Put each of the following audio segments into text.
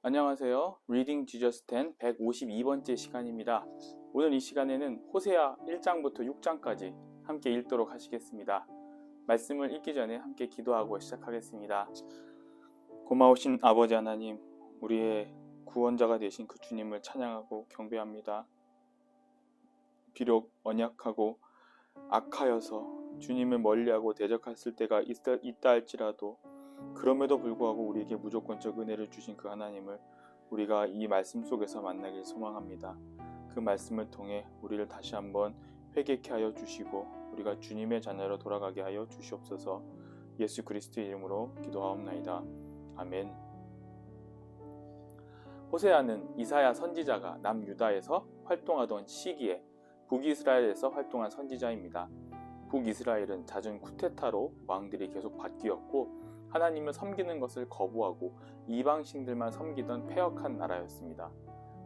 안녕하세요. Reading Jesus 10 152번째 시간입니다. 오늘 이 시간에는 호세아 1장부터 6장까지 함께 읽도록 하시겠습니다. 말씀을 읽기 전에 함께 기도하고 시작하겠습니다. 고마우신 아버지 하나님, 우리의 구원자가 되신 그 주님을 찬양하고 경배합니다. 비록 언약하고 악하여서 주님을 멀리하고 대적했을 때가 있다 할지라도 그럼에도 불구하고 우리에게 무조건적 은혜를 주신 그 하나님을 우리가 이 말씀 속에서 만나길 소망합니다. 그 말씀을 통해 우리를 다시 한번 회개케 하여 주시고 우리가 주님의 자녀로 돌아가게 하여 주시옵소서. 예수 그리스도의 이름으로 기도하옵나이다. 아멘. 호세아는 이사야 선지자가 남유다에서 활동하던 시기에 북이스라엘에서 활동한 선지자입니다. 북이스라엘은 잦은 쿠데타로 왕들이 계속 바뀌었고 하나님을 섬기는 것을 거부하고 이방신들만 섬기던 패역한 나라였습니다.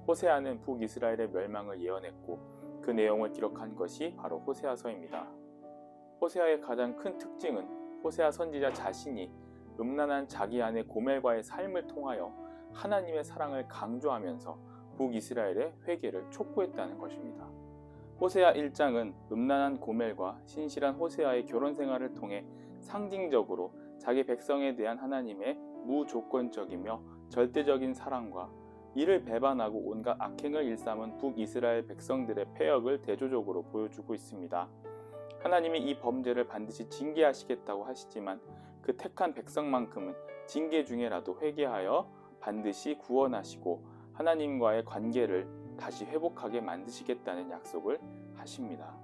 호세아는 북이스라엘의 멸망을 예언했고 그 내용을 기록한 것이 바로 호세아서입니다. 호세아의 가장 큰 특징은 호세아 선지자 자신이 음란한 자기 아내 고멜과의 삶을 통하여 하나님의 사랑을 강조하면서 북이스라엘의 회개를 촉구했다는 것입니다. 호세아 1장은 음란한 고멜과 신실한 호세아의 결혼 생활을 통해 상징적으로 자기 백성에 대한 하나님의 무조건적이며 절대적인 사랑과 이를 배반하고 온갖 악행을 일삼은 북이스라엘 백성들의 패역을 대조적으로 보여주고 있습니다. 하나님이 이 범죄를 반드시 징계하시겠다고 하시지만 그 택한 백성만큼은 징계 중에라도 회개하여 반드시 구원하시고 하나님과의 관계를 다시 회복하게 만드시겠다는 약속을 하십니다.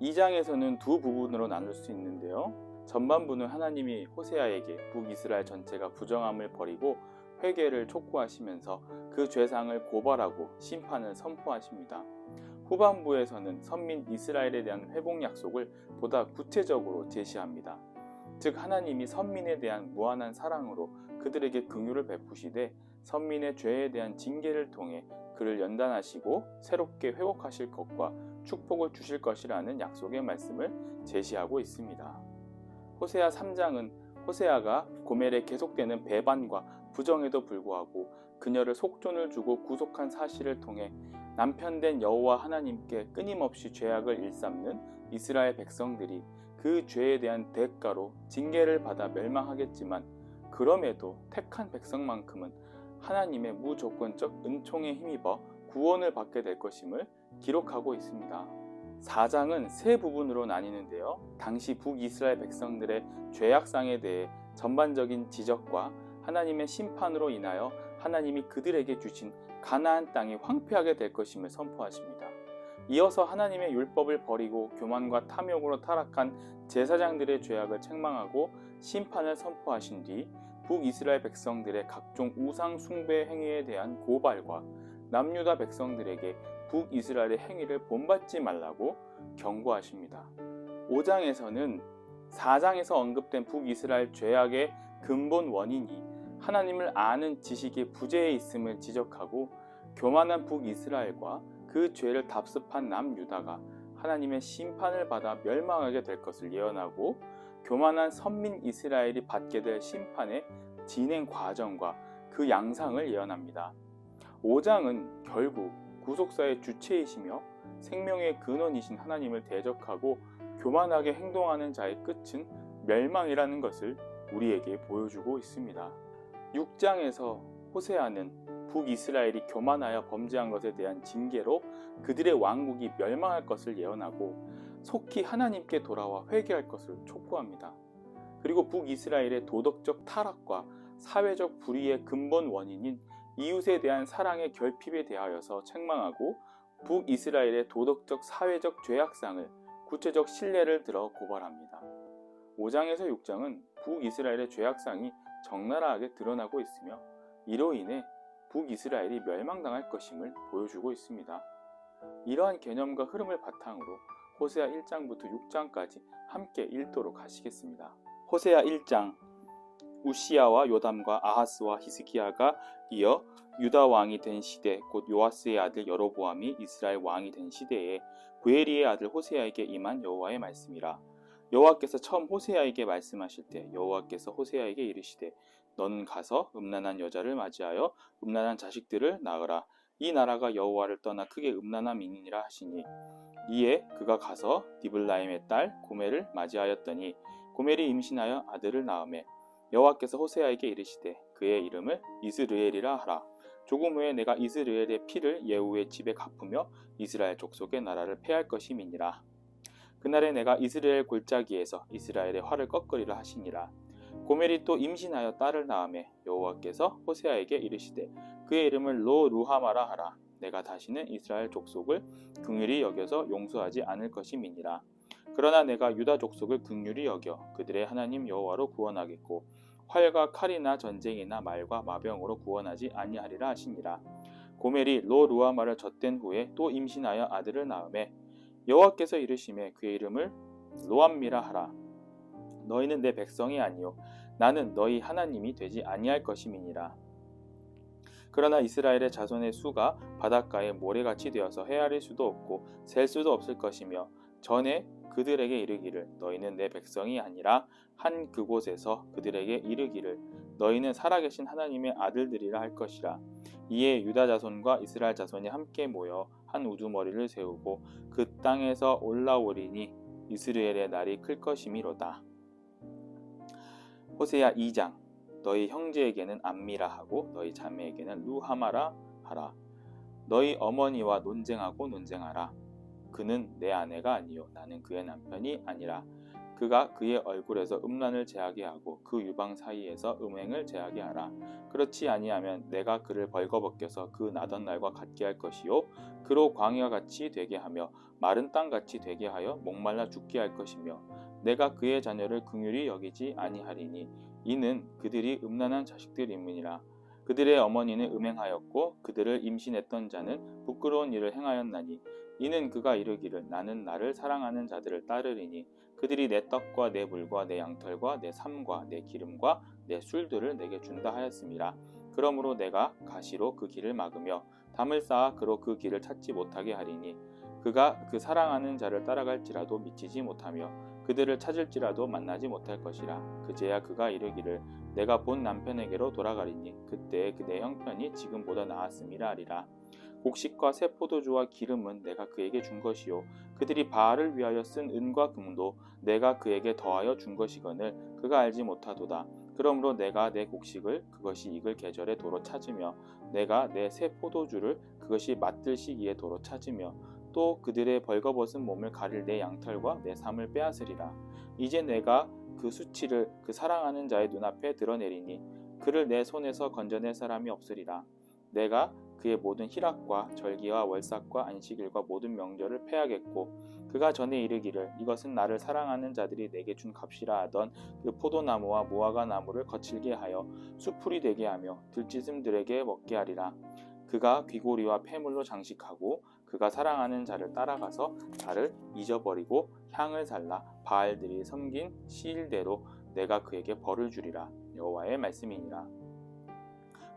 2장에서는 두 부분으로 나눌 수 있는데요. 전반부는 하나님이 호세아에게 북이스라엘 전체가 부정함을 버리고 회개를 촉구하시면서 그 죄상을 고발하고 심판을 선포하십니다. 후반부에서는 선민 이스라엘에 대한 회복 약속을 보다 구체적으로 제시합니다. 즉 하나님이 선민에 대한 무한한 사랑으로 그들에게 긍휼을 베푸시되 선민의 죄에 대한 징계를 통해 그를 연단하시고 새롭게 회복하실 것과 축복을 주실 것이라는 약속의 말씀을 제시하고 있습니다. 호세아 3장은 호세아가 고멜의 계속되는 배반과 부정에도 불구하고 그녀를 속존을 주고 구속한 사실을 통해 남편된 여호와 하나님께 끊임없이 죄악을 일삼는 이스라엘 백성들이 그 죄에 대한 대가로 징계를 받아 멸망하겠지만 그럼에도 택한 백성만큼은 하나님의 무조건적 은총에 힘입어 구원을 받게 될 것임을 기록하고 있습니다. 4장은 세 부분으로 나뉘는데요. 당시 북이스라엘 백성들의 죄악상에 대해 전반적인 지적과 하나님의 심판으로 인하여 하나님이 그들에게 주신 가나안 땅이 황폐하게 될 것임을 선포하십니다. 이어서 하나님의 율법을 버리고 교만과 탐욕으로 타락한 제사장들의 죄악을 책망하고 심판을 선포하신 뒤 북이스라엘 백성들의 각종 우상 숭배 행위에 대한 고발과 남유다 백성들에게 북이스라엘의 행위를 본받지 말라고 경고하십니다. 5장에서는 4장에서 언급된 북이스라엘 죄악의 근본 원인이 하나님을 아는 지식의 부재에 있음을 지적하고 교만한 북이스라엘과 그 죄를 답습한 남유다가 하나님의 심판을 받아 멸망하게 될 것을 예언하고 교만한 선민 이스라엘이 받게 될 심판의 진행 과정과 그 양상을 예언합니다. 5장은 결국 구속사의 주체이시며 생명의 근원이신 하나님을 대적하고 교만하게 행동하는 자의 끝은 멸망이라는 것을 우리에게 보여주고 있습니다. 6장에서 호세아는 북이스라엘이 교만하여 범죄한 것에 대한 징계로 그들의 왕국이 멸망할 것을 예언하고 속히 하나님께 돌아와 회개할 것을 촉구합니다. 그리고 북이스라엘의 도덕적 타락과 사회적 불의의 근본 원인인 이웃에 대한 사랑의 결핍에 대하여서 책망하고 북이스라엘의 도덕적 사회적 죄악상을 구체적 신뢰를 들어 고발합니다. 5장에서 6장은 북이스라엘의 죄악상이 적나라하게 드러나고 있으며 이로 인해 북이스라엘이 멸망당할 것임을 보여주고 있습니다. 이러한 개념과 흐름을 바탕으로 호세아 1장부터 6장까지 함께 읽도록 하시겠습니다. 호세아 1장. 우시야와 요담과 아하스와 히스기야가 이어 유다 왕이 된 시대, 곧 요아스의 아들 여로보암이 이스라엘 왕이 된 시대에 부에리의 아들 호세아에게 임한 여호와의 말씀이라. 여호와께서 처음 호세아에게 말씀하실 때 여호와께서 호세아에게 이르시되 너는 가서 음란한 여자를 맞이하여 음란한 자식들을 낳으라. 이 나라가 여호와를 떠나 크게 음란함이니라 하시니 이에 그가 가서 디블라임의 딸 고멜을 맞이하였더니 고멜이 임신하여 아들을 낳으매 여호와께서 호세아에게 이르시되 그의 이름을 이스르엘이라 하라. 조금 후에 내가 이스라엘의 피를 예후의 집에 갚으며 이스라엘 족속의 나라를 패할 것임이니라. 그날에 내가 이스라엘 골짜기에서 이스라엘의 활을 꺾으리라 하시니라. 고멜이 또 임신하여 딸을 낳으매 여호와께서 호세아에게 이르시되 그의 이름을 로 루하마라 하라. 내가 다시는 이스라엘 족속을 긍휼히 여겨서 용서하지 않을 것임이니라. 그러나 내가 유다 족속을 긍휼히 여겨 그들의 하나님 여호와로 구원하겠고 활과 칼이나 전쟁이나 말과 마병으로 구원하지 아니하리라 하시니라. 고멜이 로 루하마를 젖댄 후에 또 임신하여 아들을 낳으매 여호와께서 이르시매 그의 이름을 로암미라 하라. 너희는 내 백성이 아니요 나는 너희 하나님이 되지 아니할 것임이니라. 그러나 이스라엘의 자손의 수가 바닷가에 모래같이 되어서 헤아릴 수도 없고 셀 수도 없을 것이며 전에 그들에게 이르기를 너희는 내 백성이 아니라 한 그곳에서 그들에게 이르기를 너희는 살아계신 하나님의 아들들이라 할 것이라. 이에 유다 자손과 이스라엘 자손이 함께 모여 한 우두머리를 세우고 그 땅에서 올라오리니 이스라엘의 날이 클 것이미로다. 호세아 2장. 너희 형제에게는 암미라 하고 너희 자매에게는 루하마라 하라. 너희 어머니와 논쟁하라. 그는 내 아내가 아니요 나는 그의 남편이 아니라. 그가 그의 얼굴에서 음란을 제하게 하고 그 유방 사이에서 음행을 제하게 하라. 그렇지 아니하면 내가 그를 벌거벗겨서 그 나던 날과 같게 할 것이요 그로 광야같이 되게 하며 마른 땅같이 되게 하여 목말라 죽게 할 것이며 내가 그의 자녀를 긍휼히 여기지 아니하리니 이는 그들이 음란한 자식들임이니라. 그들의 어머니는 음행하였고 그들을 임신했던 자는 부끄러운 일을 행하였나니 이는 그가 이르기를 나는 나를 사랑하는 자들을 따르리니 그들이 내 떡과 내 물과 내 양털과 내 삶과 내 기름과 내 술들을 내게 준다 하였음이라. 그러므로 내가 가시로 그 길을 막으며 담을 쌓아 그로 그 길을 찾지 못하게 하리니 그가 그 사랑하는 자를 따라갈지라도 미치지 못하며 그들을 찾을지라도 만나지 못할 것이라. 그제야 그가 이르기를 내가 본 남편에게로 돌아가리니 그때 그의 형편이 지금보다 나았음이라 하리라. 곡식과 새 포도주와 기름은 내가 그에게 준 것이요 그들이 바알을 위하여 쓴 은과 금도 내가 그에게 더하여 준 것이거늘 그가 알지 못하도다. 그러므로 내가 내 곡식을 그것이 익을 계절에 도로 찾으며 내가 내 새 포도주를 그것이 맛들 시기에 도로 찾으며 또 그들의 벌거벗은 몸을 가릴 내 양털과 내 삶을 빼앗으리라. 이제 내가 그 수치를 그 사랑하는 자의 눈앞에 드러내리니 그를 내 손에서 건져낼 사람이 없으리라. 내가 그의 모든 희락과 절기와 월삭과 안식일과 모든 명절을 패하겠고 그가 전에 이르기를 이것은 나를 사랑하는 자들이 내게 준 값이라 하던 그 포도나무와 무화과 나무를 거칠게 하여 수풀이 되게 하며 들짐승들에게 먹게 하리라. 그가 귀고리와 폐물로 장식하고 그가 사랑하는 자를 따라가서 자를 잊어버리고 향을 살라 바알들이 섬긴 시일대로 내가 그에게 벌을 주리라. 여호와의 말씀이니라.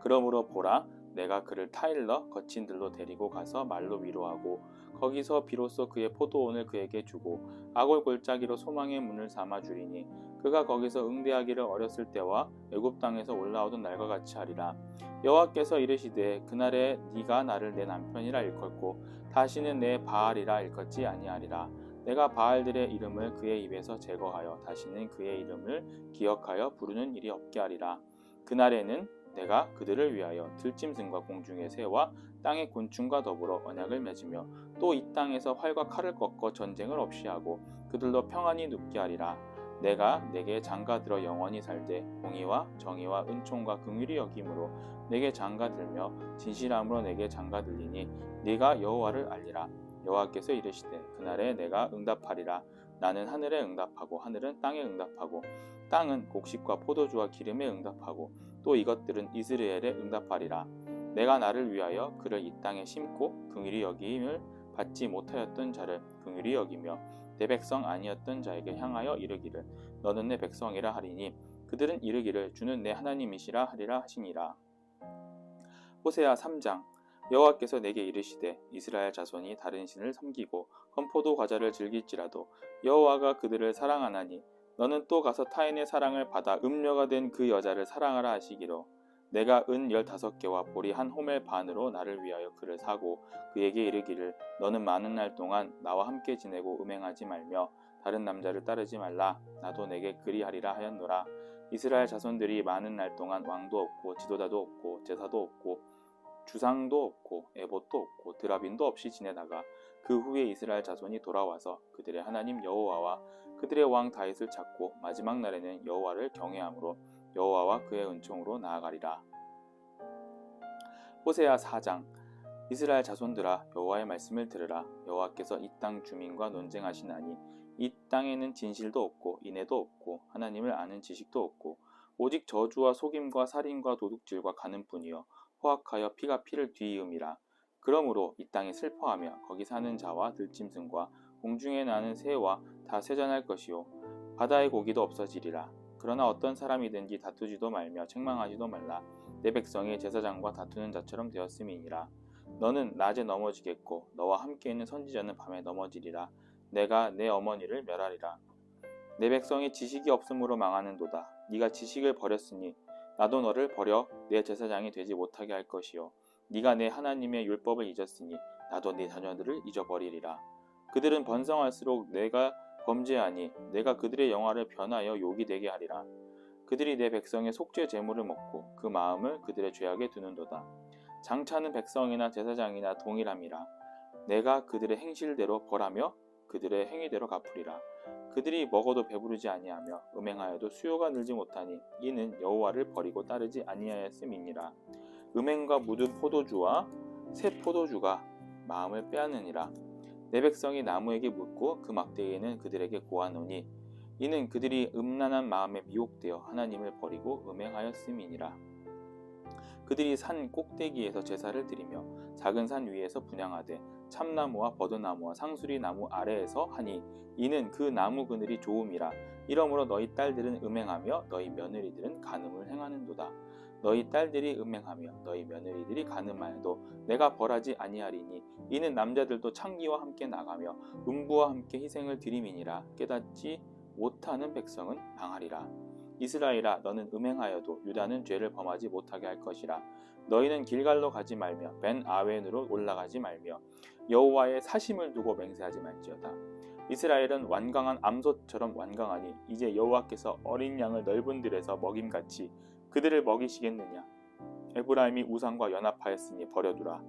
그러므로 보라 내가 그를 타일러 거친 들로 데리고 가서 말로 위로하고 거기서 비로소 그의 포도원을 그에게 주고 아골 골짜기로 소망의 문을 삼아 주리니 그가 거기서 응대하기를 어렸을 때와 애굽 땅에서 올라오던 날과 같이 하리라. 여호와께서 이르시되 그날에 네가 나를 내 남편이라 일컫고 다시는 내 바알이라 일컫지 아니하리라. 내가 바알들의 이름을 그의 입에서 제거하여 다시는 그의 이름을 기억하여 부르는 일이 없게 하리라. 그날에는 내가 그들을 위하여 들짐승과 공중의 새와 땅의 곤충과 더불어 언약을 맺으며 또 이 땅에서 활과 칼을 꺾어 전쟁을 없이 하고 그들로 평안히 눕게 하리라. 내가 내게 장가들어 영원히 살되 공의와 정의와 은총과 긍휼이 여김으로 내게 장가들며 진실함으로 내게 장가들리니 네가 여호와를 알리라. 여호와께서 이르시되 그날에 내가 응답하리라. 나는 하늘에 응답하고 하늘은 땅에 응답하고 땅은 곡식과 포도주와 기름에 응답하고 또 이것들은 이스라엘에 응답하리라. 내가 나를 위하여 그를 이 땅에 심고 긍휼히 여김을 받지 못하였던 자를 긍휼히 여기며 내 백성 아니었던 자에게 향하여 이르기를 너는 내 백성이라 하리니 그들은 이르기를 주는 내 하나님이시라 하리라 하시니라. 호세아 3장. 여호와께서 내게 이르시되 이스라엘 자손이 다른 신을 섬기고 건포도 과자를 즐길지라도 여호와가 그들을 사랑하나니 너는 또 가서 타인의 사랑을 받아 음녀가 된 그 여자를 사랑하라 하시기로 내가 은 15개와 보리 한 호멜 반으로 나를 위하여 그를 사고 그에게 이르기를 너는 많은 날 동안 나와 함께 지내고 음행하지 말며 다른 남자를 따르지 말라 나도 내게 그리하리라 하였노라. 이스라엘 자손들이 많은 날 동안 왕도 없고 지도자도 없고 제사도 없고 주상도 없고 에봇도 없고 드라빈도 없이 지내다가 그 후에 이스라엘 자손이 돌아와서 그들의 하나님 여호와와 그들의 왕 다윗을 찾고 마지막 날에는 여호와를 경외함으로 여호와와 그의 은총으로 나아가리라. 호세아 4장. 이스라엘 자손들아 여호와의 말씀을 들으라. 여호와께서 이 땅 주민과 논쟁하시나니 이 땅에는 진실도 없고 인애도 없고 하나님을 아는 지식도 없고 오직 저주와 속임과 살인과 도둑질과 가늠뿐이요 포악하여 피가 피를 뒤이음이라. 그러므로 이 땅이 슬퍼하며 거기 사는 자와 들짐승과 공중에 나는 새와 다 쇠잔할 것이요 바다의 고기도 없어지리라. 그러나 어떤 사람이든지 다투지도 말며 책망하지도 말라. 내 백성이 제사장과 다투는 자처럼 되었음이니라. 너는 낮에 넘어지겠고 너와 함께 있는 선지자는 밤에 넘어지리라. 내가 내 어머니를 멸하리라. 내 백성이 지식이 없음으로 망하는도다. 네가 지식을 버렸으니 나도 너를 버려 내 제사장이 되지 못하게 할 것이요 네가 내 하나님의 율법을 잊었으니 나도 네 자녀들을 잊어버리리라. 그들은 번성할수록 내가 범죄하니 내가 그들의 영화를 변하여 욕이 되게 하리라. 그들이 내 백성의 속죄 제물을 먹고 그 마음을 그들의 죄악에 두는도다. 장차는 백성이나 제사장이나 동일함이라. 내가 그들의 행실대로 벌하며 그들의 행위대로 갚으리라. 그들이 먹어도 배부르지 아니하며 음행하여도 수요가 늘지 못하니 이는 여호와를 버리고 따르지 아니하였음이니라. 음행과 묻은 포도주와 새 포도주가 마음을 빼앗느니라. 내 백성이 나무에게 묻고 그 막대기에는 그들에게 고하노니 이는 그들이 음란한 마음에 미혹되어 하나님을 버리고 음행하였음이니라. 그들이 산 꼭대기에서 제사를 드리며 작은 산 위에서 분향하되 참나무와 버드나무와 상수리 나무 아래에서 하니 이는 그 나무 그늘이 좋음이라. 이러므로 너희 딸들은 음행하며 너희 며느리들은 간음을 행하는도다. 너희 딸들이 음행하며 너희 며느리들이 간음하여도 내가 벌하지 아니하리니 이는 남자들도 창기와 함께 나가며 음부와 함께 희생을 드림이니라. 깨닫지 못하는 백성은 망하리라. 이스라엘아 너는 음행하여도 유다는 죄를 범하지 못하게 할 것이라. 너희는 길갈로 가지 말며 벤 아웬으로 올라가지 말며 여호와의 사심을 두고 맹세하지 말지어다. 이스라엘은 완강한 암소처럼 완강하니 이제 여호와께서 어린 양을 넓은 들에서 먹임같이 그들을 먹이시겠느냐. 에브라임이 우상과 연합하였으니 버려두라.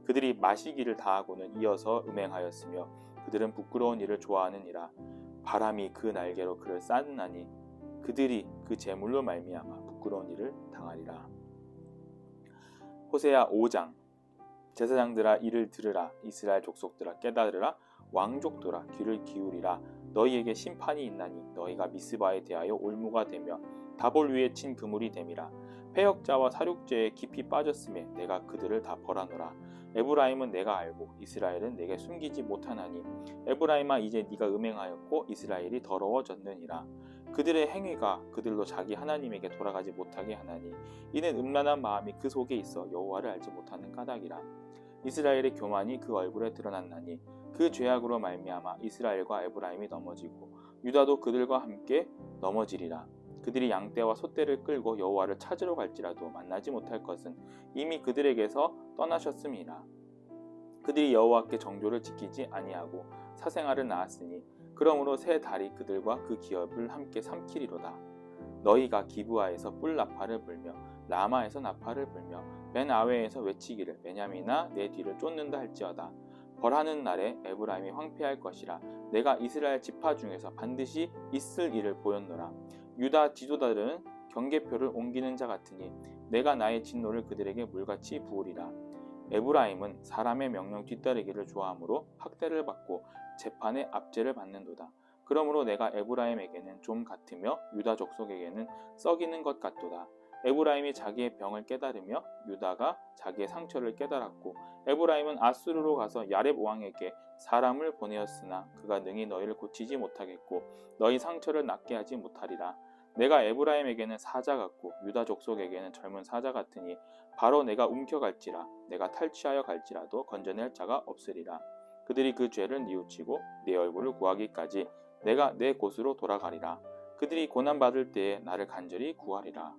그들이 마시기를 다하고는 이어서 음행하였으며 그들은 부끄러운 일을 좋아하느니라. 바람이 그 날개로 그를 싸느나니 그들이 그 재물로 말미암아 부끄러운 일을 당하리라. 호세아 5장. 제사장들아 이를 들으라. 이스라엘 족속들아 깨달으라. 왕족들아 귀를 기울이라. 너희에게 심판이 있나니 너희가 미스바에 대하여 올무가 되며 다볼 위에 친 그물이 됨이라. 패역자와 사륙죄에 깊이 빠졌음에 내가 그들을 다 벌하노라. 에브라임은 내가 알고 이스라엘은 내게 숨기지 못하나니 에브라임아 이제 네가 음행하였고 이스라엘이 더러워졌느니라. 그들의 행위가 그들로 자기 하나님에게 돌아가지 못하게 하나니 이는 음란한 마음이 그 속에 있어 여호와를 알지 못하는 까닭이라. 이스라엘의 교만이 그 얼굴에 드러났나니 그 죄악으로 말미암아 이스라엘과 에브라임이 넘어지고 유다도 그들과 함께 넘어지리라. 그들이 양떼와 소떼를 끌고 여호와를 찾으러 갈지라도 만나지 못할 것은 이미 그들에게서 떠나셨음이라. 그들이 여호와께 정조를 지키지 아니하고 사생아를 낳았으니 그러므로 새 달이 그들과 그 기업을 함께 삼키리로다. 너희가 기브아에서 뿔 나팔을 불며 라마에서 나팔을 불며 벤 아웨에서 외치기를 베냐민아 내 뒤를 쫓는다 할지어다. 벌하는 날에 에브라임이 황폐할 것이라. 내가 이스라엘 지파 중에서 반드시 있을 일을 보였노라. 유다 지도자들은 경계표를 옮기는 자 같으니 내가 나의 진노를 그들에게 물같이 부으리라. 에브라임은 사람의 명령 뒤따르기를 좋아하므로 학대를 받고 재판의 압제를 받는도다. 그러므로 내가 에브라임에게는 좀 같으며 유다 족속에게는 썩이는 것 같도다. 에브라임이 자기의 병을 깨달으며 유다가 자기의 상처를 깨달았고 에브라임은 아수르로 가서 야렙 왕에게 사람을 보내었으나 그가 능히 너희를 고치지 못하겠고 너희 상처를 낫게 하지 못하리라. 내가 에브라임에게는 사자 같고 유다 족속에게는 젊은 사자 같으니 바로 내가 움켜갈지라 내가 탈취하여 갈지라도 건져낼 자가 없으리라. 그들이 그 죄를 뉘우치고 내 얼굴을 구하기까지 내가 내 곳으로 돌아가리라. 그들이 고난받을 때에 나를 간절히 구하리라.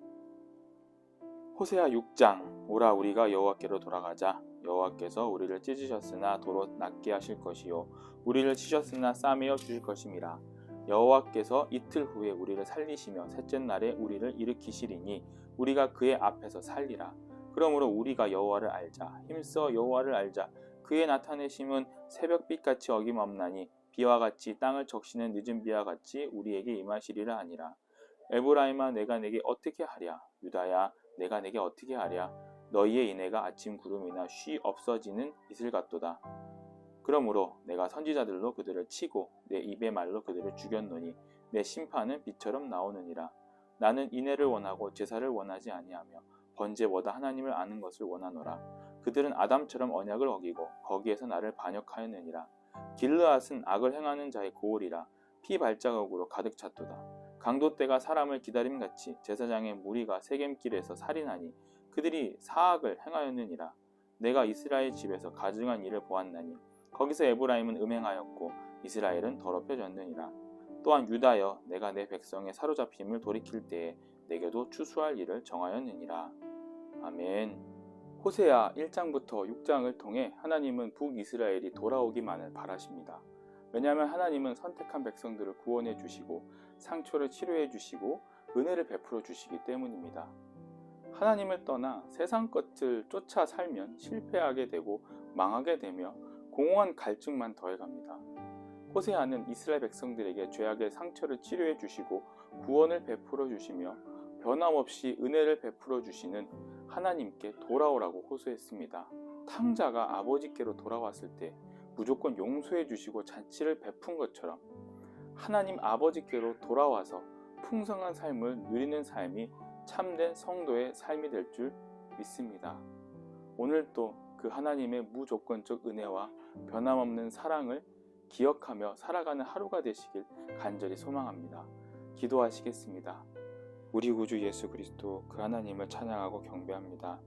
호세아 6장. 오라 우리가 여호와께로 돌아가자. 여호와께서 우리를 찢으셨으나 도로 낫게 하실 것이요 우리를 치셨으나 싸매어 주실 것임이라. 여호와께서 이틀 후에 우리를 살리시며 셋째 날에 우리를 일으키시리니 우리가 그의 앞에서 살리라. 그러므로 우리가 여호와를 알자. 힘써 여호와를 알자. 그의 나타내심은 새벽빛같이 어김없나니 비와 같이 땅을 적시는 늦은 비와 같이 우리에게 임하시리라 하니라. 에브라임아 내가 내게 어떻게 하랴. 유다야 내가 내게 어떻게 하랴. 너희의 인애가 아침 구름이나 쉬 없어지는 이슬 같도다. 그러므로 내가 선지자들로 그들을 치고 내 입의 말로 그들을 죽였노니 내 심판은 비처럼 나오느니라. 나는 인애를 원하고 제사를 원하지 아니하며 번제보다 하나님을 아는 것을 원하노라. 그들은 아담처럼 언약을 어기고 거기에서 나를 반역하였느니라. 길르앗은 악을 행하는 자의 고을이라. 피 발자국으로 가득 찼도다. 강도떼가 사람을 기다림같이 제사장의 무리가 세겜길에서 살인하니 그들이 사악을 행하였느니라. 내가 이스라엘 집에서 가증한 일을 보았나니 거기서 에브라임은 음행하였고 이스라엘은 더럽혀졌느니라. 또한 유다여 내가 내 백성의 사로잡힘을 돌이킬 때에 내게도 추수할 일을 정하였느니라. 아멘. 호세아 1장부터 6장을 통해 하나님은 북이스라엘이 돌아오기만을 바라십니다. 왜냐하면 하나님은 선택한 백성들을 구원해 주시고 상처를 치료해 주시고 은혜를 베풀어 주시기 때문입니다. 하나님을 떠나 세상 것을 쫓아 살면 실패하게 되고 망하게 되며 공허한 갈증만 더해갑니다. 호세아는 이스라엘 백성들에게 죄악의 상처를 치료해 주시고 구원을 베풀어 주시며 변함없이 은혜를 베풀어 주시는 하나님께 돌아오라고 호소했습니다. 탕자가 아버지께로 돌아왔을 때 무조건 용서해 주시고 잔치를 베푼 것처럼 하나님 아버지께로 돌아와서 풍성한 삶을 누리는 삶이 참된 성도의 삶이 될 줄 믿습니다. 오늘도 그 하나님의 무조건적 은혜와 변함없는 사랑을 기억하며 살아가는 하루가 되시길 간절히 소망합니다. 기도하시겠습니다. 우리 구주 예수 그리스도 그 하나님을 찬양하고 경배합니다.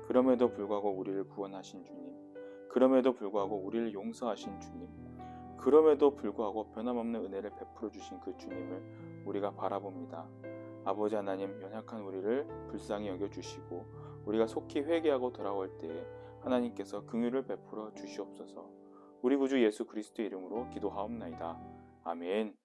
그럼에도 불구하고 우리를 구원하신 주님, 그럼에도 불구하고 우리를 용서하신 주님, 그럼에도 불구하고 변함없는 은혜를 베풀어 주신 그 주님을 우리가 바라봅니다. 아버지 하나님, 연약한 우리를 불쌍히 여겨주시고 우리가 속히 회개하고 돌아올 때에 하나님께서 긍휼을 베풀어 주시옵소서. 우리 구주 예수 그리스도의 이름으로 기도하옵나이다. 아멘.